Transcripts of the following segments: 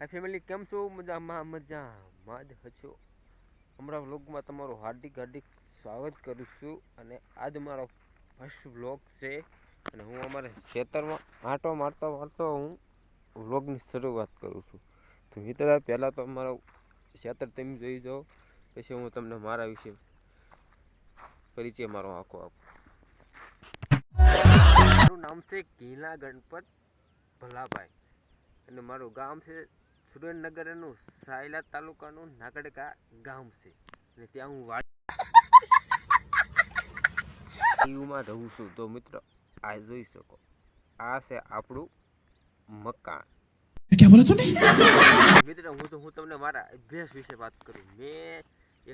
હાય family, કેમ છો? મજામાં જ હશો. હમણાં વ્લોગમાં તમારું હાર્દિક સ્વાગત કરું છું. અને આજ મારો ફર્સ્ટ વ્લોગ છે અને હું અમારે ખેતરમાં આંટો મારતો હું વ્લોગની શરૂઆત કરું છું. તો મિત્ર, પહેલાં તો અમારો ખેતર તમે જોઈ જાઓ, પછી હું તમને મારા વિશે પરિચય મારો આપું. મારું નામ છે ઘીલા ગણપત ભલાભાઈ અને મારું ગામ છે સુરેન્દ્રનગરનું સાયલા તાલુકાનું નાગડકા ગામ છે. અને ત્યાં હું વાડીમાં રહું છું. તો મિત્રો, આ જોઈ શકો, આ છે આપણું મકાન. મિત્ર, હું તમને મારા અભ્યાસ વિશે વાત કરું. મેં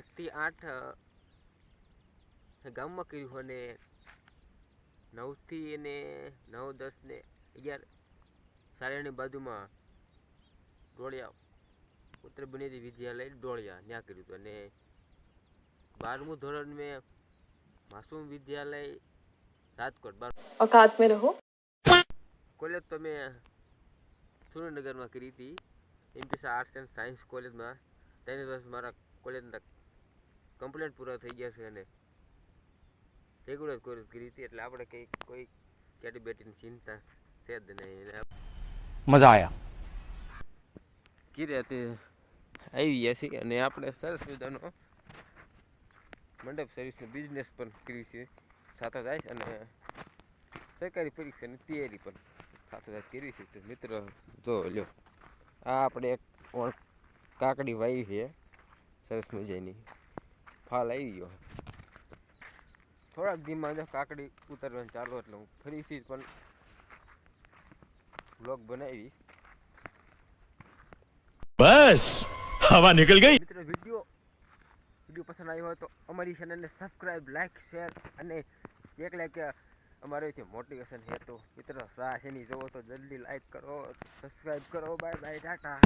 1 થી 8 ગામમાં કર્યું અને 9 થી 9, 10 ને 11 શાળાની બાજુમાં ડોળિયા ઉત્તર બનેરી વિદ્યાલય ડોળિયા ત્યાં કર્યું હતું. અને 12મું ધોરણ મેં માસૂમ વિદ્યાલય રાજકોટ औकात में रहो. કોલેજ તો મેં સુરેન્દ્રનગરમાં કરી હતી. એમપીસી આર્ટ્સ એન્ડ સાયન્સ કોલેજમાં 3 વર્ષ મારા કોલેજના કમ્પ્લીટ પૂરા થઈ ગયા છે અને રેગ્યુલર કોલેજ કરી હતી. એટલે આપણે કોઈ કેટી બેટીની ચિંતા છે જ નહીં. મજા આયા કીરે તે આવી ગયા છે અને આપણે સરસ મજાનો મંડપ સર્વિસનો બિઝનેસ પણ કર્યું છે સાથે જાય. અને સરકારી પરીક્ષાની તૈયારી પણ સાથે કરી છે. તો મિત્ર, જો લ્યો, આ આપણે એક કાકડી વાવી છે સરસ મજાની, ફાલ આવી ગયો. થોડાક ધીમા જો કાકડી ઉતારવાનું ચાલુ, એટલે હું ફરીથી પણ વ્લોગ બનાવી. બસ હવા નીકળ ગઈ. મિત્રો, વિડીયો પસંદ આવ્યો હોય તો અમારી ચેનલને સબસ્ક્રાઇબ, લાઈક, શેર અને એક લાઈક અમારે છે મોટિવેશન છે. તો મિત્રો, રાહ શેની જોવો તો જલ્દી લાઈક કરો, સબસ્ક્રાઇબ કરો. Bye bye, Tata.